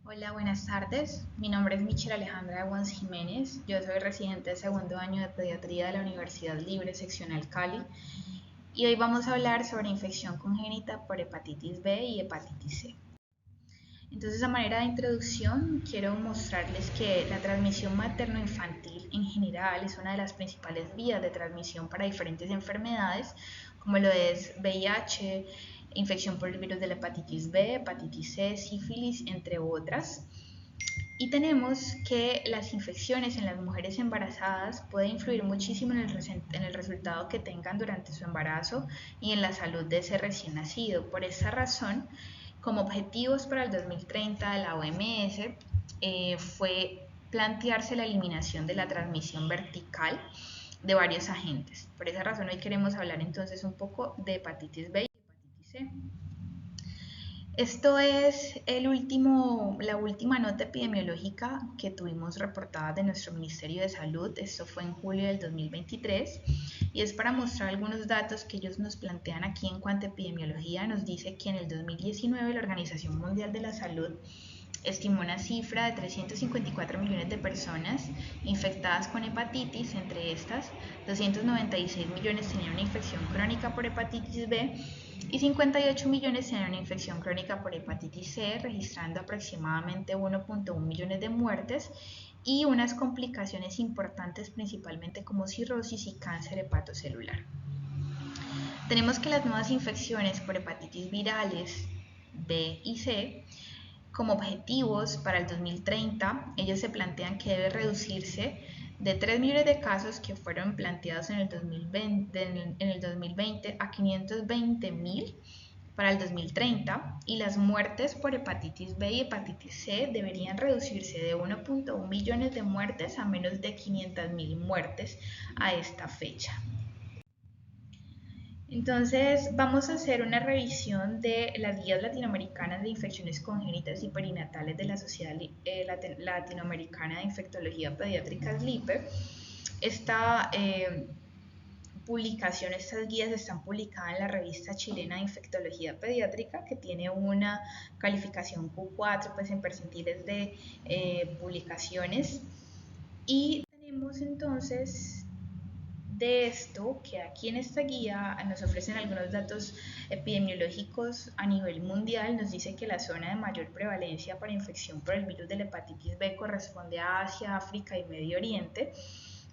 Hola, buenas tardes. Mi nombre es Michelle Alejandra de Guans Jiménez. Yo soy residente de segundo año de pediatría de la Universidad Libre Seccional Cali y hoy vamos a hablar sobre infección congénita por hepatitis B y hepatitis C. Entonces, a manera de introducción, quiero mostrarles que la transmisión materno-infantil en general es una de las principales vías de transmisión para diferentes enfermedades, como lo es VIH, infección por el virus de la hepatitis B, hepatitis C, sífilis, entre otras. Y tenemos que las infecciones en las mujeres embarazadas pueden influir muchísimo en el resultado que tengan durante su embarazo y en la salud de ese recién nacido. Por esa razón, como objetivos para el 2030 de la OMS fue plantearse la eliminación de la transmisión vertical de varios agentes. Por esa razón hoy queremos hablar entonces un poco de hepatitis B y hepatitis C. Esto es la última nota epidemiológica que tuvimos reportada de nuestro Ministerio de Salud. Esto fue en julio del 2023 y es para mostrar algunos datos que ellos nos plantean aquí en cuanto a epidemiología. Nos dice que en el 2019 la Organización Mundial de la Salud estimó una cifra de 354 millones de personas infectadas con hepatitis. Entre estas, 296 millones tenían una infección crónica por hepatitis B y 58 millones tenían una infección crónica por hepatitis C, registrando aproximadamente 1.1 millones de muertes y unas complicaciones importantes principalmente como cirrosis y cáncer hepatocelular. Tenemos que las nuevas infecciones por hepatitis virales B y C como objetivos para el 2030, ellos se plantean que debe reducirse de 3 millones de casos que fueron planteados en el 2020 a 520.000 para el 2030 y las muertes por hepatitis B y hepatitis C deberían reducirse de 1.1 millones de muertes a menos de 500.000 muertes a esta fecha. Entonces, vamos a hacer una revisión de las guías latinoamericanas de infecciones congénitas y perinatales de la Sociedad Latinoamericana de Infectología Pediátrica SLIPE. Esta publicación, estas guías están publicadas en la revista chilena de infectología pediátrica, que tiene una calificación Q4 pues en percentiles de publicaciones. Y tenemos entonces de esto que aquí en esta guía nos ofrecen algunos datos epidemiológicos a nivel mundial. Nos dice que la zona de mayor prevalencia para infección por el virus de la hepatitis B corresponde a Asia, África y Medio Oriente,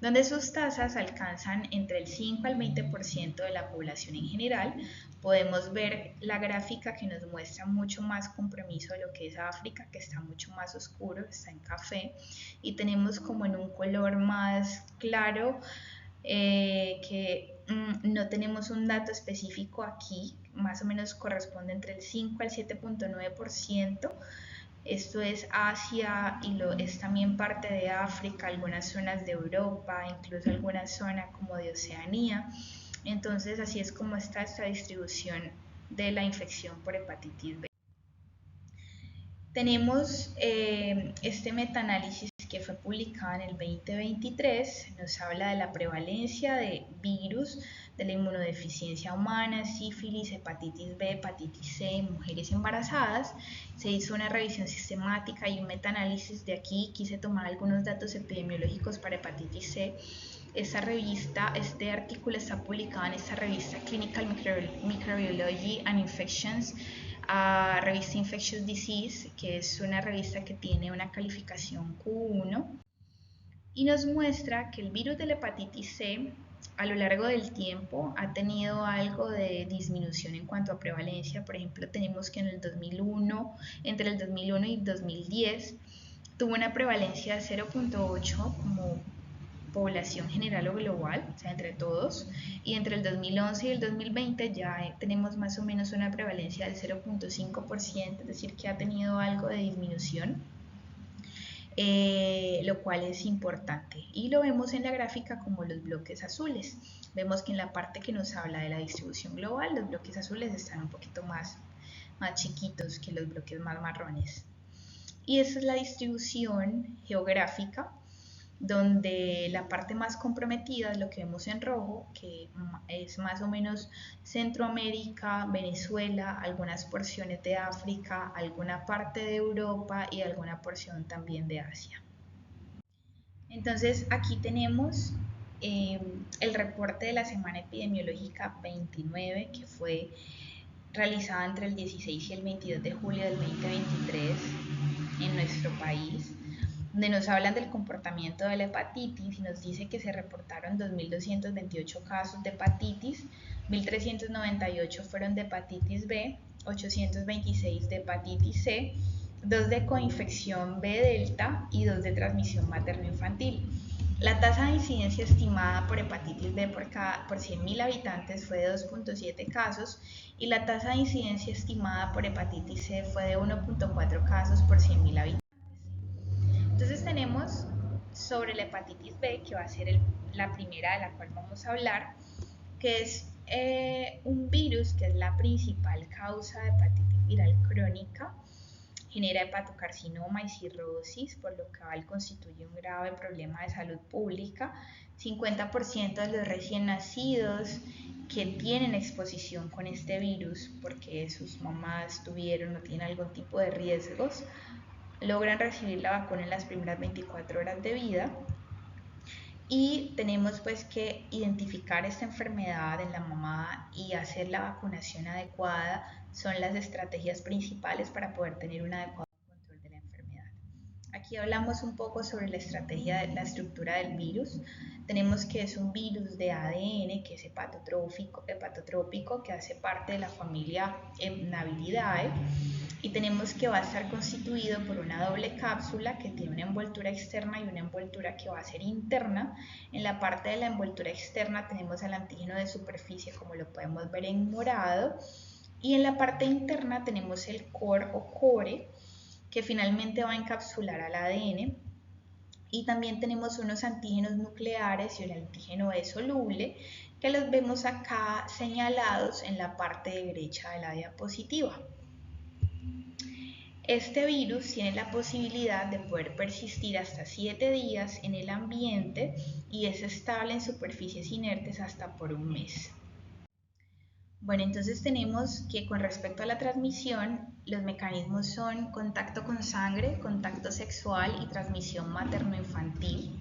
donde sus tasas alcanzan entre el 5 al 20% de la población en general. Podemos ver la gráfica que nos muestra mucho más compromiso de lo que es África, que está mucho más oscuro, está en café, y tenemos como en un color más claro que no tenemos un dato específico aquí, más o menos corresponde entre el 5 al 7.9%. Esto es Asia y es también parte de África, algunas zonas de Europa, incluso alguna zona como de Oceanía. Entonces así es como está esta distribución de la infección por hepatitis B. Tenemos este metaanálisis que fue publicado en el 2023, nos habla de la prevalencia de virus, de la inmunodeficiencia humana, sífilis, hepatitis B, hepatitis C en mujeres embarazadas. Se hizo una revisión sistemática y un metaanálisis de aquí. Quise tomar algunos datos epidemiológicos para hepatitis C. Este artículo está publicado en esta revista Clinical Microbiology and Infections, revista Infectious Disease, que es una revista que tiene una calificación Q1 y nos muestra que el virus de la hepatitis C a lo largo del tiempo ha tenido algo de disminución en cuanto a prevalencia. Por ejemplo, tenemos que en el 2001, entre el 2001 y 2010, tuvo una prevalencia de 0.8 como población general o global, o sea, entre todos, y entre el 2011 y el 2020 ya tenemos más o menos una prevalencia del 0.5%, es decir, que ha tenido algo de disminución. Lo cual es importante y lo vemos en la gráfica como los bloques azules. Vemos que en la parte que nos habla de la distribución global los bloques azules están un poquito más chiquitos que los bloques más marrones. Y esa es la distribución geográfica donde la parte más comprometida es lo que vemos en rojo, que es más o menos Centroamérica, Venezuela, algunas porciones de África, alguna parte de Europa y alguna porción también de Asia. Entonces aquí tenemos el reporte de la semana epidemiológica 29, que fue realizada entre el 16 y el 22 de julio del 2023 en nuestro país, donde nos hablan del comportamiento de la hepatitis y nos dice que se reportaron 2.228 casos de hepatitis, 1.398 fueron de hepatitis B, 826 de hepatitis C, 2 de coinfección B delta y 2 de transmisión materno-infantil. La tasa de incidencia estimada por hepatitis B por 100.000 habitantes fue de 2.7 casos y la tasa de incidencia estimada por hepatitis C fue de 1.4 casos por 100.000 habitantes. Entonces tenemos sobre la hepatitis B, que va a ser la primera de la cual vamos a hablar, que es un virus que es la principal causa de hepatitis viral crónica. Genera hepatocarcinoma y cirrosis, por lo que constituye un grave problema de salud pública. 50% de los recién nacidos que tienen exposición con este virus, porque sus mamás tuvieron o tienen algún tipo de riesgos, logran recibir la vacuna en las primeras 24 horas de vida. Y tenemos pues que identificar esta enfermedad en la mamá y hacer la vacunación adecuada son las estrategias principales para poder tener un adecuado control de la enfermedad. Aquí hablamos un poco sobre la estrategia de la estructura del virus. Tenemos que es un virus de ADN que es hepatotrópico que hace parte de la familia Naviridae, y tenemos que va a estar constituido por una doble cápsula que tiene una envoltura externa y una envoltura que va a ser interna. En la parte de la envoltura externa tenemos el antígeno de superficie, como lo podemos ver en morado, y en la parte interna tenemos el core o core, que finalmente va a encapsular al ADN. Y también tenemos unos antígenos nucleares y un antígeno E soluble, que los vemos acá señalados en la parte derecha de la diapositiva. Este virus tiene la posibilidad de poder persistir hasta 7 días en el ambiente y es estable en superficies inertes hasta por un mes. Bueno, entonces tenemos que con respecto a la transmisión, los mecanismos son contacto con sangre, contacto sexual y transmisión materno-infantil.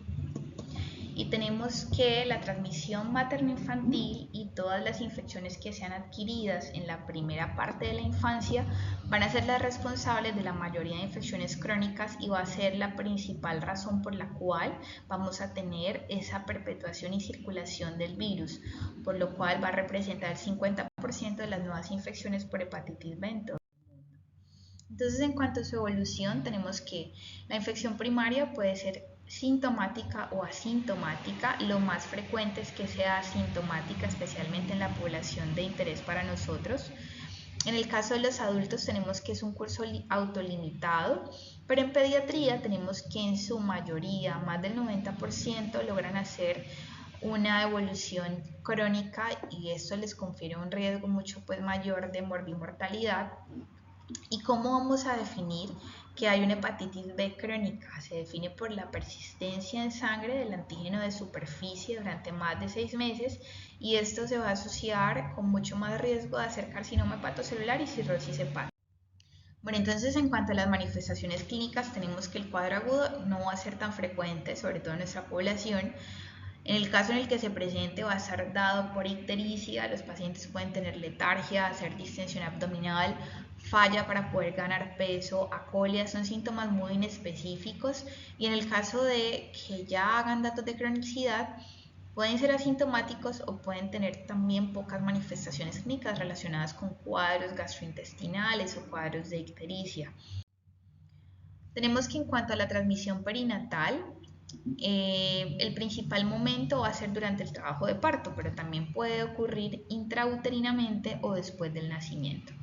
Y tenemos que la transmisión materno-infantil y todas las infecciones que sean adquiridas en la primera parte de la infancia van a ser las responsables de la mayoría de infecciones crónicas y va a ser la principal razón por la cual vamos a tener esa perpetuación y circulación del virus, por lo cual va a representar el 50% de las nuevas infecciones por hepatitis B en todo el mundo. Entonces, en cuanto a su evolución, tenemos que la infección primaria puede ser sintomática o asintomática. Lo más frecuente es que sea asintomática, especialmente en la población de interés para nosotros. En el caso de los adultos tenemos que es un curso autolimitado, pero en pediatría tenemos que en su mayoría, más del 90%, logran hacer una evolución crónica y esto les confiere un riesgo mucho mayor de morbimortalidad. ¿Y cómo vamos a definir que hay una hepatitis B crónica? Se define por la persistencia en sangre del antígeno de superficie durante más de 6 meses y esto se va a asociar con mucho más riesgo de hacer carcinoma hepatocelular y cirrosis hepática. Bueno, entonces en cuanto a las manifestaciones clínicas, tenemos que el cuadro agudo no va a ser tan frecuente, sobre todo en nuestra población. En el caso en el que se presente va a estar dado por ictericia, los pacientes pueden tener letargia, hacer distensión abdominal, falla para poder ganar peso, acolia, son síntomas muy inespecíficos y en el caso de que ya hagan datos de cronicidad, pueden ser asintomáticos o pueden tener también pocas manifestaciones clínicas relacionadas con cuadros gastrointestinales o cuadros de ictericia. Tenemos que en cuanto a la transmisión perinatal, el principal momento va a ser durante el trabajo de parto, pero también puede ocurrir intrauterinamente o después del nacimiento.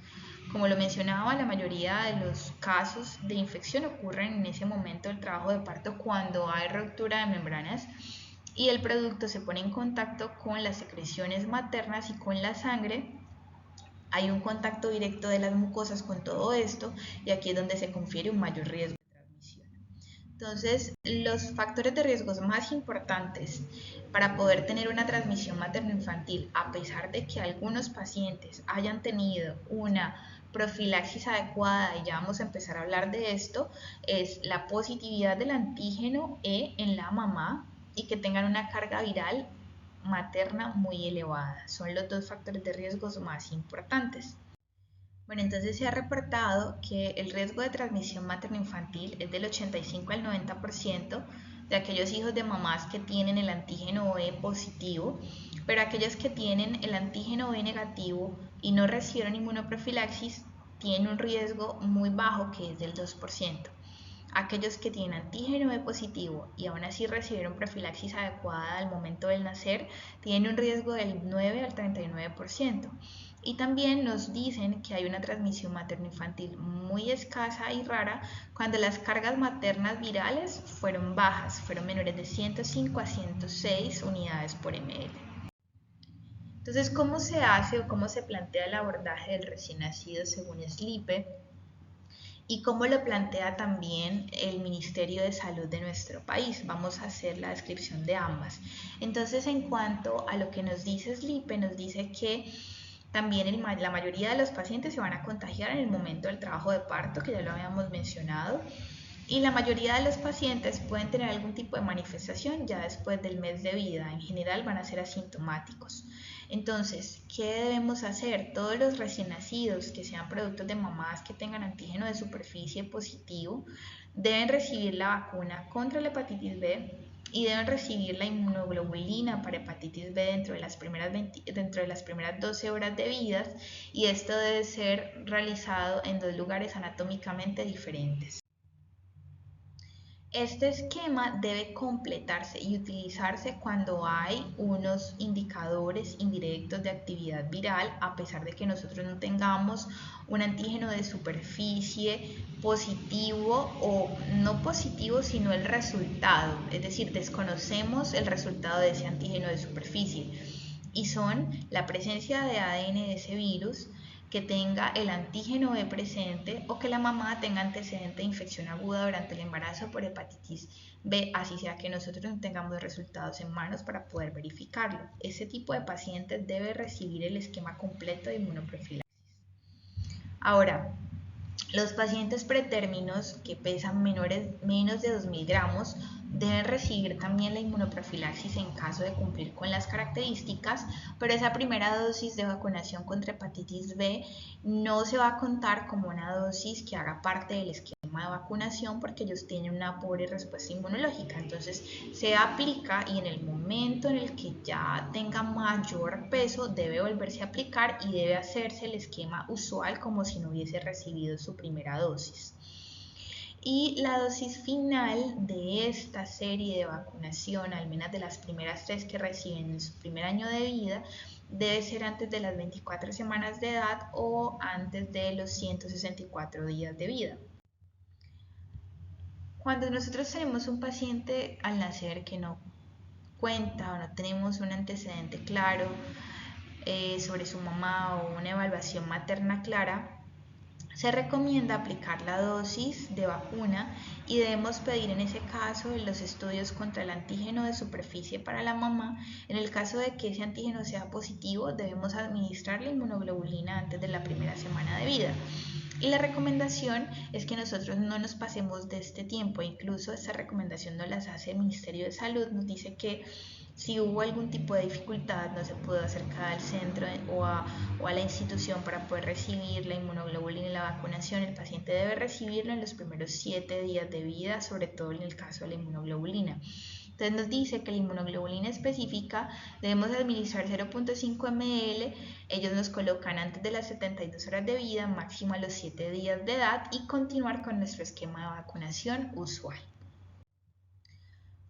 Como lo mencionaba, la mayoría de los casos de infección ocurren en ese momento del trabajo de parto cuando hay ruptura de membranas y el producto se pone en contacto con las secreciones maternas y con la sangre. Hay un contacto directo de las mucosas con todo esto y aquí es donde se confiere un mayor riesgo de transmisión. Entonces, los factores de riesgos más importantes para poder tener una transmisión materno-infantil, a pesar de que algunos pacientes hayan tenido una profilaxis adecuada, y ya vamos a empezar a hablar de esto, es la positividad del antígeno E en la mamá y que tengan una carga viral materna muy elevada. Son los dos factores de riesgos más importantes. Bueno, entonces se ha reportado que el riesgo de transmisión materno-infantil es del 85 al 90% de aquellos hijos de mamás que tienen el antígeno E positivo, pero aquellos que tienen el antígeno E negativo y no recibieron inmunoprofilaxis tienen un riesgo muy bajo que es del 2%. Aquellos que tienen antígeno E positivo y aún así recibieron profilaxis adecuada al momento del nacer tienen un riesgo del 9 al 39%. Y también nos dicen que hay una transmisión materno-infantil muy escasa y rara cuando las cargas maternas virales fueron bajas, fueron menores de 105 a 106 unidades por ml. Entonces, ¿cómo se hace o cómo se plantea el abordaje del recién nacido según SLIPE? Y cómo lo plantea también el Ministerio de Salud de nuestro país. Vamos a hacer la descripción de ambas. Entonces, en cuanto a lo que nos dice SLIPE, nos dice que también la mayoría de los pacientes se van a contagiar en el momento del trabajo de parto, que ya lo habíamos mencionado, y la mayoría de los pacientes pueden tener algún tipo de manifestación ya después del mes de vida. En general van a ser asintomáticos. Entonces, ¿qué debemos hacer? Todos los recién nacidos que sean productos de mamás que tengan antígeno de superficie positivo deben recibir la vacuna contra la hepatitis B y deben recibir la inmunoglobulina para hepatitis B dentro de las primeras 12 horas de vida, y esto debe ser realizado en dos lugares anatómicamente diferentes. Este esquema debe completarse y utilizarse cuando hay unos indicadores indirectos de actividad viral, a pesar de que nosotros no tengamos un antígeno de superficie positivo o no positivo, sino el resultado. Es decir, desconocemos el resultado de ese antígeno de superficie y son la presencia de ADN de ese virus, que tenga el antígeno E presente o que la mamá tenga antecedente de infección aguda durante el embarazo por hepatitis B, así sea que nosotros no tengamos resultados en manos para poder verificarlo. Ese tipo de pacientes debe recibir el esquema completo de inmunoprofilaxis. Ahora, los pacientes pretérminos que pesan menos de 2.000 gramos deben recibir también la inmunoprofilaxis en caso de cumplir con las características, pero esa primera dosis de vacunación contra hepatitis B no se va a contar como una dosis que haga parte del esquema de vacunación porque ellos tienen una pobre respuesta inmunológica. Entonces se aplica y en el momento en el que ya tenga mayor peso debe volverse a aplicar y debe hacerse el esquema usual como si no hubiese recibido su primera dosis. Y la dosis final de esta serie de vacunación, al menos de las primeras 3 que reciben en su primer año de vida, debe ser antes de las 24 semanas de edad o antes de los 164 días de vida. Cuando nosotros tenemos un paciente al nacer que no cuenta o no tenemos un antecedente claro sobre su mamá o una evaluación materna clara, se recomienda aplicar la dosis de vacuna y debemos pedir en ese caso los estudios contra el antígeno de superficie para la mamá. En el caso de que ese antígeno sea positivo, debemos administrar la inmunoglobulina antes de la primera semana de vida. Y la recomendación es que nosotros no nos pasemos de este tiempo. Incluso esta recomendación nos las hace el Ministerio de Salud. Nos dice que si hubo algún tipo de dificultad, no se pudo acercar al centro o a la institución para poder recibir la inmunoglobulina y la vacunación, el paciente debe recibirlo en los primeros 7 días de vida, sobre todo en el caso de la inmunoglobulina. Entonces nos dice que la inmunoglobulina específica debemos administrar 0.5 ml, ellos nos colocan antes de las 72 horas de vida, máximo a los 7 días de edad, y continuar con nuestro esquema de vacunación usual.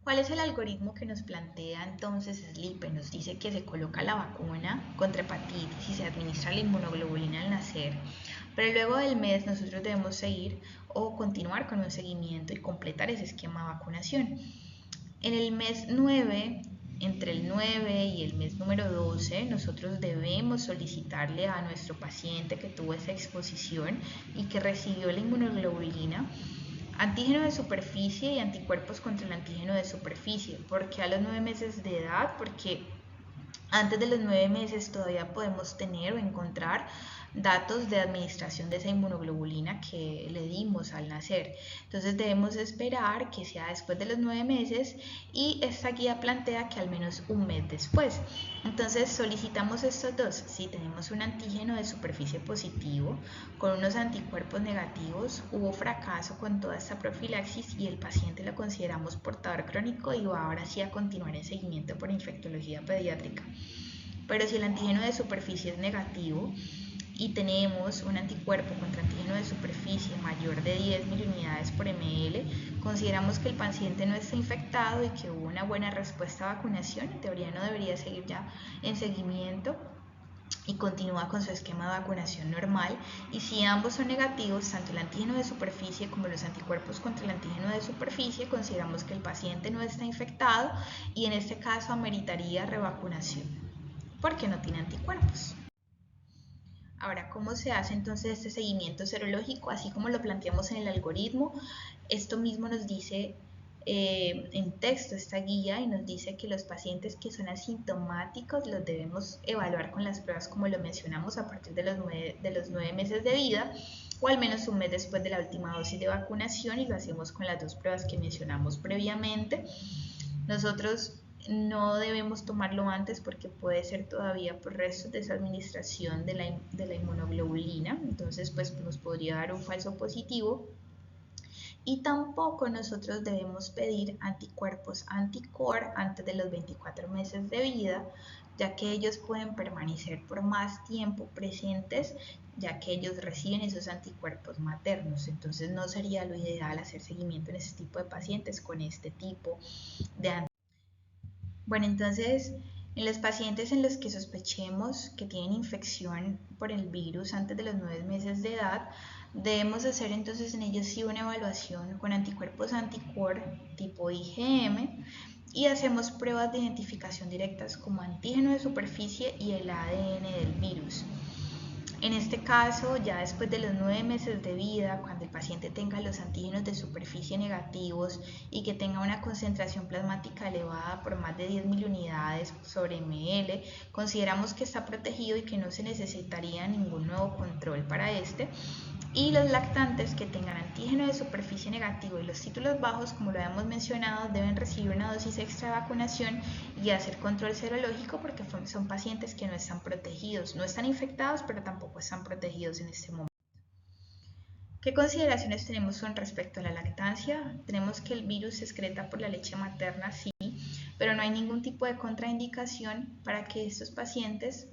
¿Cuál es el algoritmo que nos plantea entonces SLIPE? Nos dice que se coloca la vacuna contra hepatitis y se administra la inmunoglobulina al nacer, pero luego del mes nosotros debemos seguir o continuar con un seguimiento y completar ese esquema de vacunación. En el mes 9, entre el 9 y el mes número 12, nosotros debemos solicitarle a nuestro paciente que tuvo esa exposición y que recibió la inmunoglobulina Antígeno de superficie y anticuerpos contra el antígeno de superficie. ¿Por qué a los 9 meses de edad? Porque antes de los 9 meses todavía podemos tener o encontrar datos de administración de esa inmunoglobulina que le dimos al nacer. Entonces debemos esperar que sea después de los 9 meses y esta guía plantea que al menos un mes después. Entonces solicitamos estos dos. Si tenemos un antígeno de superficie positivo con unos anticuerpos negativos, hubo fracaso con toda esta profilaxis y el paciente lo consideramos portador crónico y va ahora sí a continuar en seguimiento por infectología pediátrica. Pero si el antígeno de superficie es negativo y tenemos un anticuerpo contra antígeno de superficie mayor de 10 miliunidades por ml, consideramos que el paciente no está infectado y que hubo una buena respuesta a vacunación. En teoría no debería seguir ya en seguimiento y continúa con su esquema de vacunación normal. Y si ambos son negativos, tanto el antígeno de superficie como los anticuerpos contra el antígeno de superficie, consideramos que el paciente no está infectado y en este caso ameritaría revacunación porque no tiene anticuerpos. Ahora, ¿cómo se hace entonces este seguimiento serológico? Así como lo planteamos en el algoritmo, esto mismo nos dice en texto esta guía y nos dice que los pacientes que son asintomáticos los debemos evaluar con las pruebas como lo mencionamos a partir de los 9 meses de vida o al menos un mes después de la última dosis de vacunación, y lo hacemos con las dos pruebas que mencionamos previamente. Nosotros no debemos tomarlo antes porque puede ser todavía por restos de esa administración de la inmunoglobulina, entonces pues nos podría dar un falso positivo. Y tampoco nosotros debemos pedir anticuerpos anticore antes de los 24 meses de vida, ya que ellos pueden permanecer por más tiempo presentes, ya que ellos reciben esos anticuerpos maternos. Entonces no sería lo ideal hacer seguimiento en este tipo de pacientes con este tipo de anticuerpos. Bueno, entonces, en los pacientes en los que sospechemos que tienen infección por el virus antes de los 9 meses de edad, debemos hacer entonces en ellos sí una evaluación con anticuerpos anticore tipo IgM y hacemos pruebas de identificación directas como antígeno de superficie y el ADN del virus. En este caso, ya después de los 9 meses de vida, cuando el paciente tenga los antígenos de superficie negativos y que tenga una concentración plasmática elevada por más de 10 miliunidades sobre ml, consideramos que está protegido y que no se necesitaría ningún nuevo control para este. Y los lactantes que tengan antígeno de superficie negativo y los títulos bajos, como lo habíamos mencionado, deben recibir una dosis extra de vacunación y hacer control serológico porque son pacientes que no están protegidos, no están infectados, pero tampoco están protegidos en este momento. ¿Qué consideraciones tenemos con respecto a la lactancia? Tenemos que el virus se excreta por la leche materna, sí, pero no hay ningún tipo de contraindicación para que estos pacientes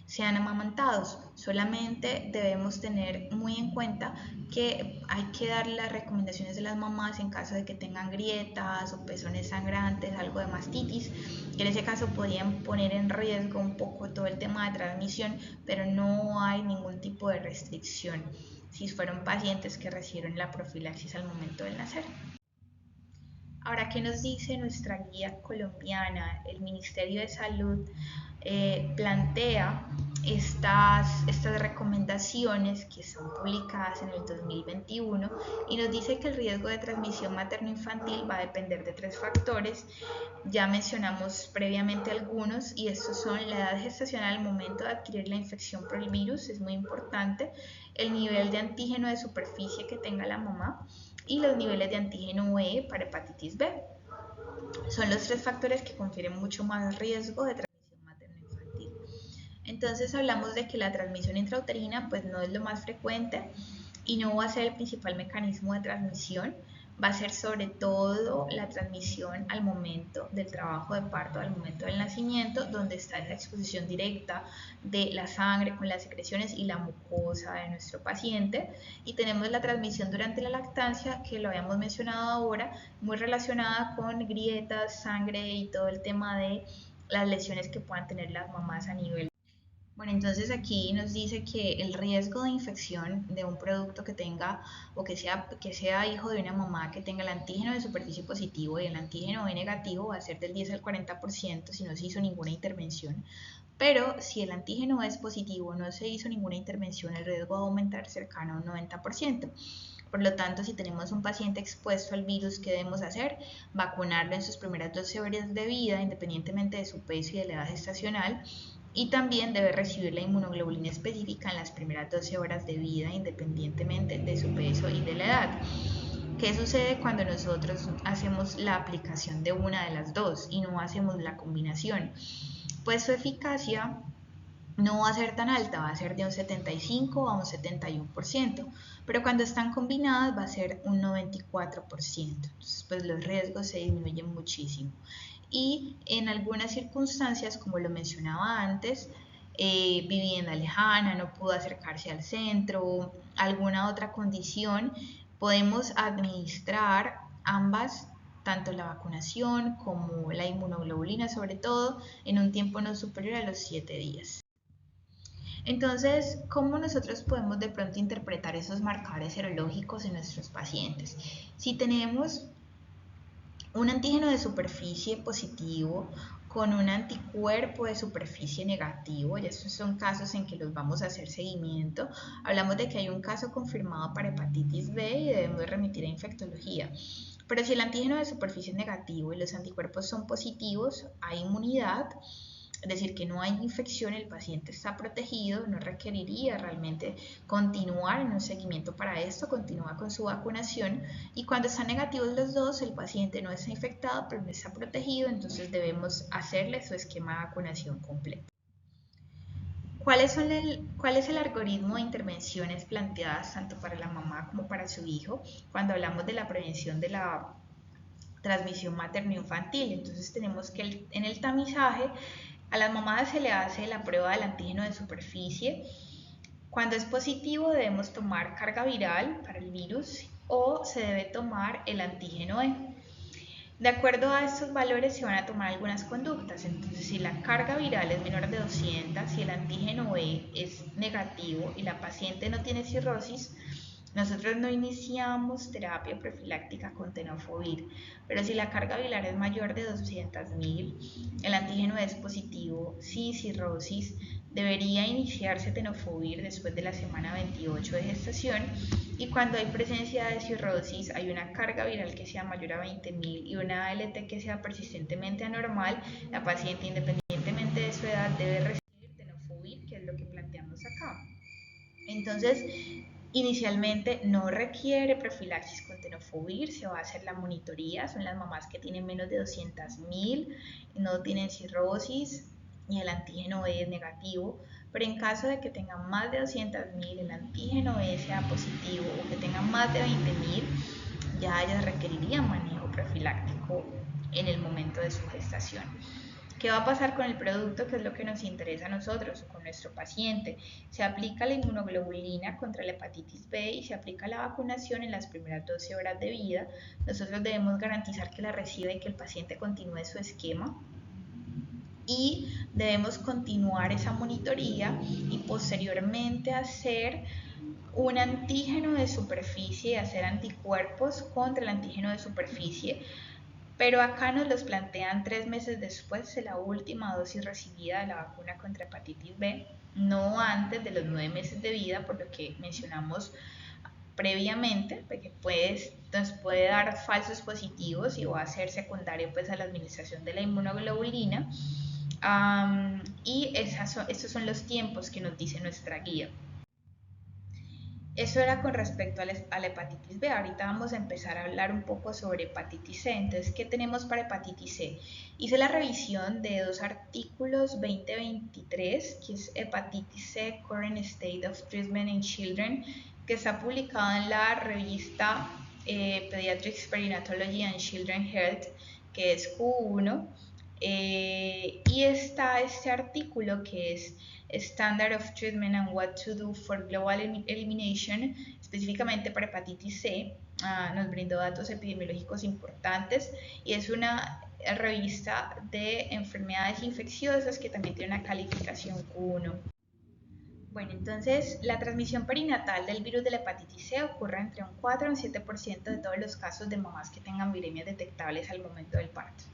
sean amamantados. Solamente debemos tener muy en cuenta que hay que dar las recomendaciones de las mamás en caso de que tengan grietas o pezones sangrantes, algo de mastitis, que en ese caso podrían poner en riesgo un poco todo el tema de transmisión, pero no hay ningún tipo de restricción si fueron pacientes que recibieron la profilaxis al momento del nacer. Ahora, ¿qué nos dice nuestra guía colombiana? El Ministerio de Salud plantea estas recomendaciones que son publicadas en el 2021 y nos dice que el riesgo de transmisión materno-infantil va a depender de 3 factores. Ya mencionamos previamente algunos y estos son la edad gestacional al momento de adquirir la infección por el virus, es muy importante, el nivel de antígeno de superficie que tenga la mamá y los niveles de antígeno E para hepatitis B. Son los 3 factores que confieren mucho más riesgo de transmisión materno-infantil. Entonces hablamos de que la transmisión intrauterina pues no es lo más frecuente y no va a ser el principal mecanismo de transmisión, va a ser sobre todo la transmisión al momento del trabajo de parto, al momento del nacimiento, donde está esa exposición directa de la sangre con las secreciones y la mucosa de nuestro paciente. Y tenemos la transmisión durante la lactancia, que lo habíamos mencionado ahora, muy relacionada con grietas, sangre y todo el tema de las lesiones que puedan tener las mamás a nivel. Bueno, entonces aquí nos dice que el riesgo de infección de un producto que tenga o que sea hijo de una mamá que tenga el antígeno de superficie positivo y el antígeno B negativo va a ser del 10 al 40% si no se hizo ninguna intervención. Pero si el antígeno es positivo, no se hizo ninguna intervención, el riesgo va a aumentar cercano a un 90%. Por lo tanto, si tenemos un paciente expuesto al virus, ¿qué debemos hacer? Vacunarlo en sus primeras 12 horas de vida, independientemente de su peso y de la edad gestacional, y también debe recibir la inmunoglobulina específica en las primeras 12 horas de vida, independientemente de su peso y de la edad. ¿Qué sucede cuando nosotros hacemos la aplicación de una de las dos y no hacemos la combinación? Pues su eficacia no va a ser tan alta, va a ser de un 75 a un 71%, pero cuando están combinadas va a ser un 94%. Entonces, pues los riesgos se disminuyen muchísimo. Y en algunas circunstancias, como lo mencionaba antes, vivienda lejana, no pudo acercarse al centro, alguna otra condición, podemos administrar ambas, tanto la vacunación como la inmunoglobulina sobre todo, en un tiempo no superior a los 7 días. Entonces, ¿cómo nosotros podemos de pronto interpretar esos marcadores serológicos en nuestros pacientes? Si tenemos un antígeno de superficie positivo con un anticuerpo de superficie negativo, y estos son casos en que los vamos a hacer seguimiento, hablamos de que hay un caso confirmado para hepatitis B y debemos remitir a infectología. Pero si el antígeno de superficie es negativo y los anticuerpos son positivos, hay inmunidad, es decir, que no hay infección, el paciente está protegido, no requeriría realmente continuar en un seguimiento para esto, continúa con su vacunación, y cuando están negativos los dos, el paciente no está infectado pero no está protegido, entonces debemos hacerle su esquema de vacunación completo. ¿Cuál es el algoritmo de intervenciones planteadas tanto para la mamá como para su hijo cuando hablamos de la prevención de la transmisión materno-infantil? Entonces tenemos que en el tamizaje a las mamadas se le hace la prueba del antígeno de superficie. Cuando es positivo debemos tomar carga viral para el virus o se debe tomar el antígeno E. De acuerdo a estos valores se van a tomar algunas conductas. Entonces, si la carga viral es menor de 200, si el antígeno E es negativo y la paciente no tiene cirrosis, nosotros no iniciamos terapia profiláctica con tenofovir, pero si la carga viral es mayor de 200.000, el antígeno es positivo, sin cirrosis, debería iniciarse tenofovir después de la semana 28 de gestación, y cuando hay presencia de cirrosis, hay una carga viral que sea mayor a 20.000 y una ALT que sea persistentemente anormal, la paciente independientemente de su edad debe recibir tenofovir, que es lo que planteamos acá. Entonces, inicialmente no requiere profilaxis con tenofovir, se va a hacer la monitoría, son las mamás que tienen menos de 200.000, no tienen cirrosis y el antígeno E es negativo, pero en caso de que tengan más de 200.000, el antígeno E sea positivo o que tengan más de 20.000, ya ellas requerirían manejo profiláctico en el momento de su gestación. ¿Qué va a pasar con el producto? Que es lo que nos interesa a nosotros, con nuestro paciente. Se aplica la inmunoglobulina contra la hepatitis B y se aplica la vacunación en las primeras 12 horas de vida. Nosotros debemos garantizar que la reciba y que el paciente continúe su esquema. Y debemos continuar esa monitoría y posteriormente hacer un antígeno de superficie y hacer anticuerpos contra el antígeno de superficie, pero acá nos los plantean 3 meses después de la última dosis recibida de la vacuna contra hepatitis B, no antes de los 9 meses de vida, por lo que mencionamos previamente, porque nos puede dar falsos positivos y va a ser secundario pues a la administración de la inmunoglobulina. Y estos son los tiempos que nos dice nuestra guía. Eso era con respecto a la hepatitis B. Ahorita vamos a empezar a hablar un poco sobre hepatitis C. Entonces, ¿qué tenemos para hepatitis C? Hice la revisión de 2 artículos 2023, que es Hepatitis C Current State of Treatment in Children, que está publicado en la revista Pediatrics Perinatology and Children Health, que es Q1. Y está este artículo que es Standard of Treatment and What to Do for Global Elimination, específicamente para hepatitis C. Nos brindó datos epidemiológicos importantes y es una revista de enfermedades infecciosas que también tiene una calificación Q1. Bueno, entonces la transmisión perinatal del virus de la hepatitis C ocurre entre un 4 y un 7% de todos los casos de mamás que tengan viremias detectables al momento del parto.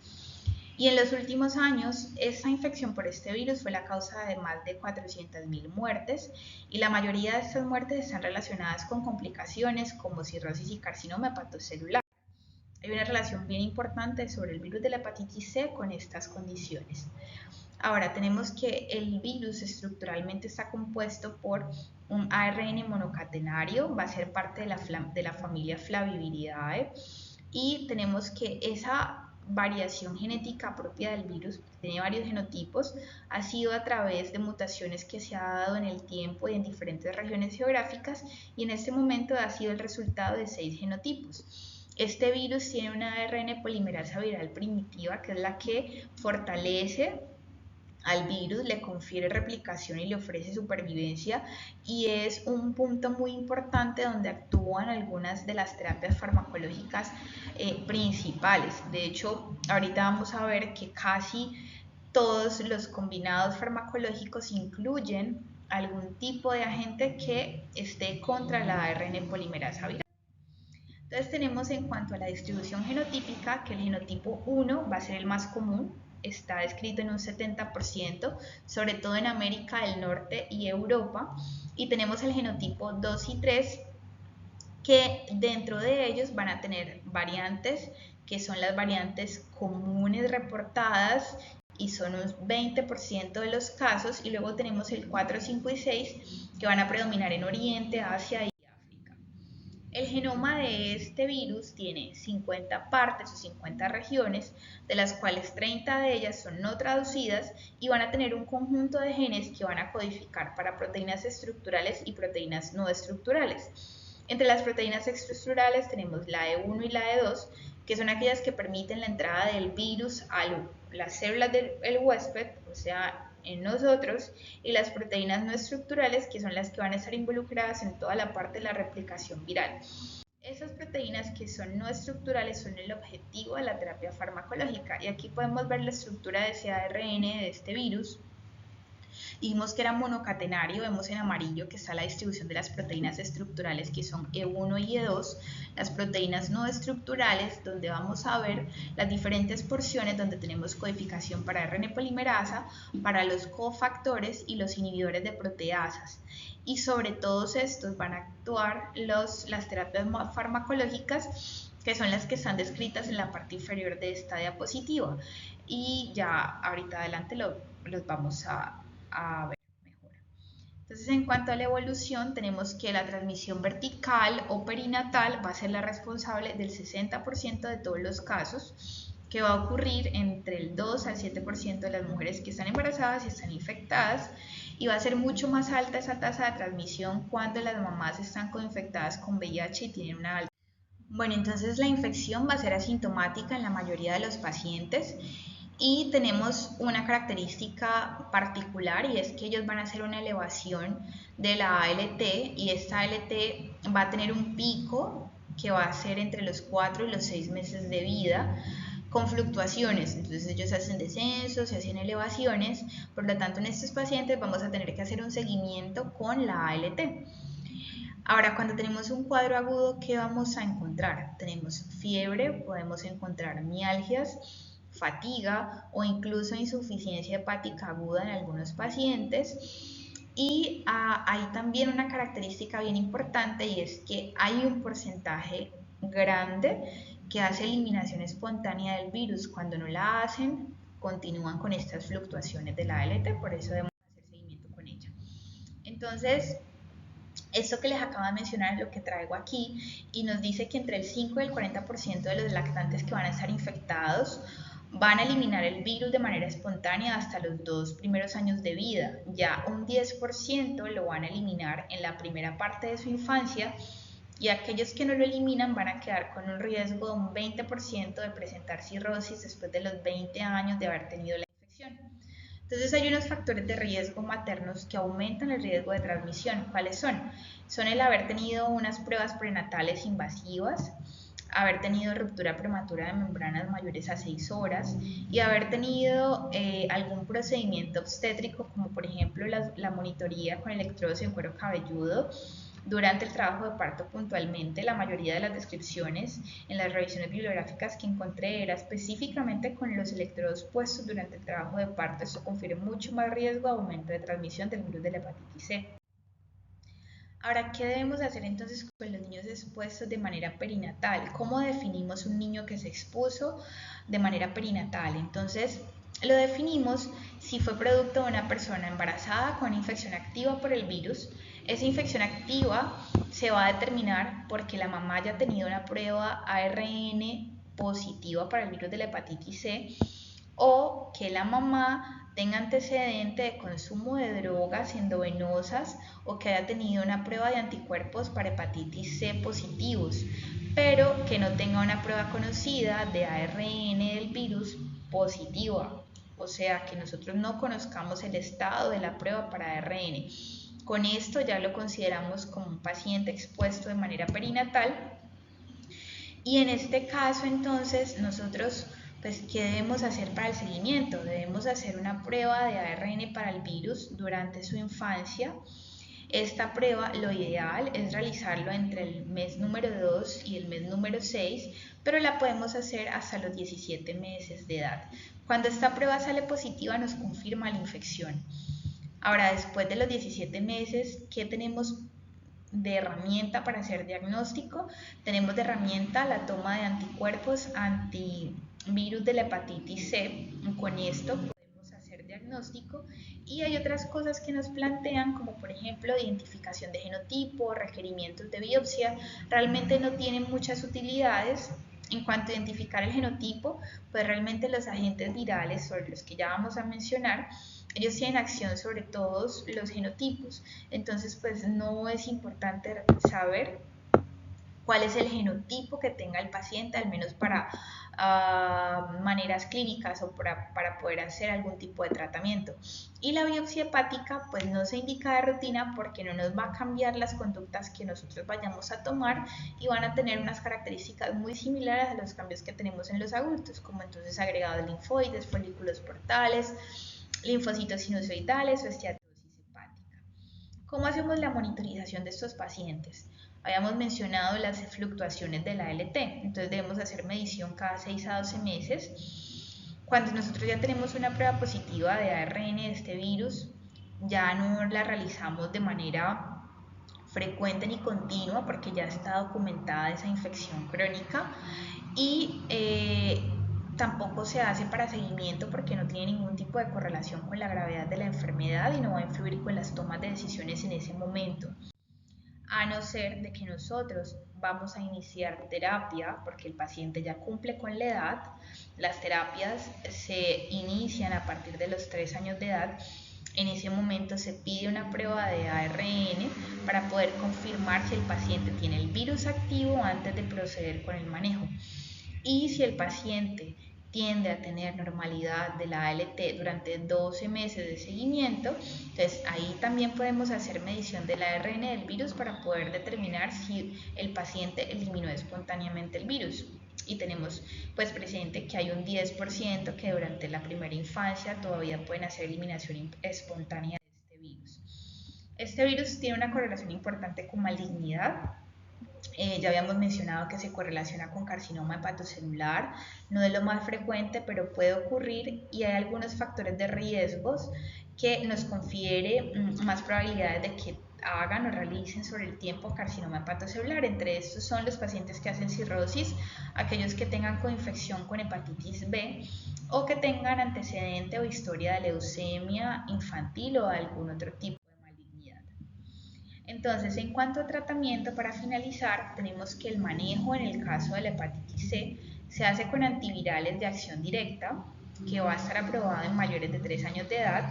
Y en los últimos años, esta infección por este virus fue la causa de más de 400.000 muertes y la mayoría de estas muertes están relacionadas con complicaciones como cirrosis y carcinoma hepatocelular. Hay una relación bien importante sobre el virus de la hepatitis C con estas condiciones. Ahora tenemos que el virus estructuralmente está compuesto por un ARN monocatenario, va a ser parte de la familia Flaviviridae, y tenemos que esa variación genética propia del virus, tiene varios genotipos, ha sido a través de mutaciones que se ha dado en el tiempo y en diferentes regiones geográficas, y en este momento ha sido el resultado de 6 genotipos. Este virus tiene una ARN polimerasa viral primitiva, que es la que fortalece al virus, le confiere replicación y le ofrece supervivencia, y es un punto muy importante donde actúan algunas de las terapias farmacológicas principales. De hecho, ahorita vamos a ver que casi todos los combinados farmacológicos incluyen algún tipo de agente que esté contra la ARN polimerasa viral. Entonces tenemos en cuanto a la distribución genotípica que el genotipo 1 va a ser el más común, está descrito en un 70%, sobre todo en América del Norte y Europa, y tenemos el genotipo 2 y 3, que dentro de ellos van a tener variantes que son las variantes comunes reportadas y son un 20% de los casos, y luego tenemos el 4, 5 y 6 que van a predominar en Oriente, Asia y África. El genoma de este virus tiene 50 partes o 50 regiones, de las cuales 30 de ellas son no traducidas y van a tener un conjunto de genes que van a codificar para proteínas estructurales y proteínas no estructurales. Entre las proteínas estructurales tenemos la E1 y la E2, que son aquellas que permiten la entrada del virus a las células del huésped, o sea, en nosotros, y las proteínas no estructurales, que son las que van a estar involucradas en toda la parte de la replicación viral. Esas proteínas que son no estructurales son el objetivo de la terapia farmacológica, y aquí podemos ver la estructura de ese ARN de este virus. Dijimos que era monocatenario, vemos en amarillo que está la distribución de las proteínas estructurales, que son E1 y E2, las proteínas no estructurales, donde vamos a ver las diferentes porciones donde tenemos codificación para RNA polimerasa, para los cofactores y los inhibidores de proteasas. Y sobre todos estos van a actuar las terapias farmacológicas, que son las que están descritas en la parte inferior de esta diapositiva. Y ya ahorita adelante los vamos a ver mejor. Entonces, en cuanto a la evolución, tenemos que la transmisión vertical o perinatal va a ser la responsable del 60% de todos los casos, que va a ocurrir entre el 2 al 7% de las mujeres que están embarazadas y están infectadas, y va a ser mucho más alta esa tasa de transmisión cuando las mamás están coinfectadas con VIH y tienen una alta. Bueno, entonces la infección va a ser asintomática en la mayoría de los pacientes, y tenemos una característica particular, y es que ellos van a hacer una elevación de la ALT, y esta ALT va a tener un pico que va a ser entre los 4 y los 6 meses de vida, con fluctuaciones. Entonces ellos hacen descensos, se hacen elevaciones, por lo tanto en estos pacientes vamos a tener que hacer un seguimiento con la ALT. Ahora, cuando tenemos un cuadro agudo, ¿qué vamos a encontrar? Tenemos fiebre, podemos encontrar mialgias, fatiga o incluso insuficiencia hepática aguda en algunos pacientes. Y hay también una característica bien importante, y es que hay un porcentaje grande que hace eliminación espontánea del virus. Cuando no la hacen, continúan con estas fluctuaciones de la ALT, por eso debemos hacer seguimiento con ella. Entonces, esto que les acabo de mencionar es lo que traigo aquí, y nos dice que entre el 5 y el 40% de los lactantes que van a estar infectados van a eliminar el virus de manera espontánea hasta los 2 primeros años de vida. Ya un 10% lo van a eliminar en la primera parte de su infancia, y aquellos que no lo eliminan van a quedar con un riesgo de un 20% de presentar cirrosis después de los 20 años de haber tenido la infección. Entonces hay unos factores de riesgo maternos que aumentan el riesgo de transmisión. ¿Cuáles son? Son el haber tenido unas pruebas prenatales invasivas, haber tenido ruptura prematura de membranas mayores a 6 horas y haber tenido algún procedimiento obstétrico, como por ejemplo la monitoría con electrodos en cuero cabelludo, durante el trabajo de parto puntualmente. La mayoría de las descripciones en las revisiones bibliográficas que encontré era específicamente con los electrodos puestos durante el trabajo de parto. Esto confiere mucho más riesgo de aumento de transmisión del virus de la hepatitis C. Ahora, ¿qué debemos hacer entonces con los niños expuestos de manera perinatal? ¿Cómo definimos un niño que se expuso de manera perinatal? Entonces, lo definimos si fue producto de una persona embarazada con infección activa por el virus. Esa infección activa se va a determinar porque la mamá haya tenido una prueba ARN positiva para el virus de la hepatitis C o que la mamá tenga antecedente de consumo de drogas endovenosas o que haya tenido una prueba de anticuerpos para hepatitis C positivos, pero que no tenga una prueba conocida de ARN del virus positiva, o sea, que nosotros no conozcamos el estado de la prueba para ARN. Con esto ya lo consideramos como un paciente expuesto de manera perinatal y en este caso entonces nosotros pues, ¿qué debemos hacer para el seguimiento? Debemos hacer una prueba de ARN para el virus durante su infancia. Esta prueba, lo ideal es realizarlo entre el mes número 2 y el mes número 6, pero la podemos hacer hasta los 17 meses de edad. Cuando esta prueba sale positiva nos confirma la infección. Ahora, después de los 17 meses, ¿qué tenemos de herramienta para hacer diagnóstico? Tenemos de herramienta la toma de anticuerpos antivirus de la hepatitis C. Con esto podemos hacer diagnóstico y hay otras cosas que nos plantean como por ejemplo identificación de genotipo, requerimientos de biopsia. Realmente no tienen muchas utilidades. En cuanto a identificar el genotipo, pues realmente los agentes virales sobre los que ya vamos a mencionar, ellos tienen acción sobre todos los genotipos. Entonces, pues no es importante saber cuál es el genotipo que tenga el paciente, al menos para maneras clínicas o para poder hacer algún tipo de tratamiento. Y la biopsia hepática pues no se indica de rutina porque no nos va a cambiar las conductas que nosotros vayamos a tomar y van a tener unas características muy similares a los cambios que tenemos en los adultos, como entonces agregados linfoides, folículos portales, linfocitos sinusoidales o esteatosis hepática. ¿Cómo hacemos la monitorización de estos pacientes? Habíamos mencionado las fluctuaciones de la ALT, entonces debemos hacer medición cada 6 a 12 meses. Cuando nosotros ya tenemos una prueba positiva de ARN de este virus, ya no la realizamos de manera frecuente ni continua porque ya está documentada esa infección crónica y tampoco se hace para seguimiento porque no tiene ningún tipo de correlación con la gravedad de la enfermedad y no va a influir con las tomas de decisiones en ese momento. A no ser de que nosotros vamos a iniciar terapia porque el paciente ya cumple con la edad. Las terapias se inician a partir de los 3 años de edad. En ese momento se pide una prueba de ARN para poder confirmar si el paciente tiene el virus activo antes de proceder con el manejo. Y si el paciente tiende a tener normalidad de la ALT durante 12 meses de seguimiento, entonces ahí también podemos hacer medición del ARN del virus para poder determinar si el paciente eliminó espontáneamente el virus. Y tenemos pues presente que hay un 10% que durante la primera infancia todavía pueden hacer eliminación espontánea de este virus. Este virus tiene una correlación importante con malignidad. Ya habíamos mencionado que se correlaciona con carcinoma hepatocelular, no es lo más frecuente, pero puede ocurrir y hay algunos factores de riesgos que nos confiere más probabilidades de que hagan o realicen sobre el tiempo carcinoma hepatocelular. Entre estos son los pacientes que hacen cirrosis, aquellos que tengan coinfección con hepatitis B o que tengan antecedente o historia de leucemia infantil o algún otro tipo. Entonces, en cuanto a tratamiento, para finalizar, tenemos que el manejo en el caso de la hepatitis C se hace con antivirales de acción directa, que va a estar aprobado en mayores de 3 años de edad,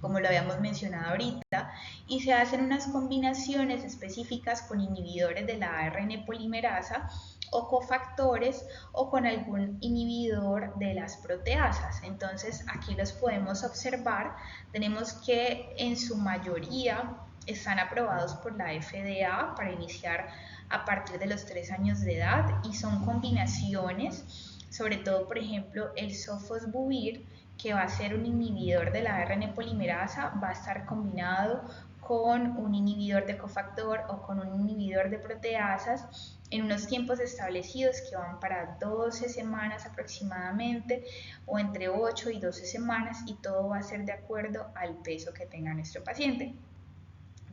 como lo habíamos mencionado ahorita, y se hacen unas combinaciones específicas con inhibidores de la ARN polimerasa o cofactores o con algún inhibidor de las proteasas. Entonces, aquí los podemos observar. Tenemos que en su mayoría están aprobados por la FDA para iniciar a partir de los 3 años de edad y son combinaciones, sobre todo por ejemplo el sofosbuvir, que va a ser un inhibidor de la ARN polimerasa, va a estar combinado con un inhibidor de cofactor o con un inhibidor de proteasas en unos tiempos establecidos que van para 12 semanas aproximadamente o entre 8 y 12 semanas, y todo va a ser de acuerdo al peso que tenga nuestro paciente.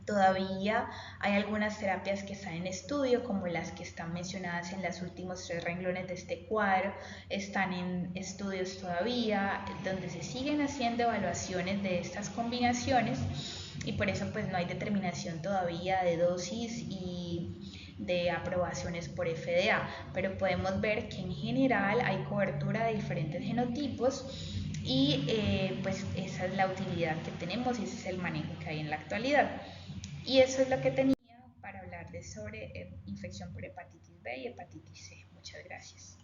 Todavía hay algunas terapias que están en estudio, como las que están mencionadas en los últimos 3 renglones de este cuadro, están en estudios todavía, donde se siguen haciendo evaluaciones de estas combinaciones, y por eso pues no hay determinación todavía de dosis y de aprobaciones por FDA, pero podemos ver que en general hay cobertura de diferentes genotipos y pues esa es la utilidad que tenemos y ese es el manejo que hay en la actualidad. Y eso es lo que tenía para hablarles sobre infección por hepatitis B y hepatitis C. Muchas gracias.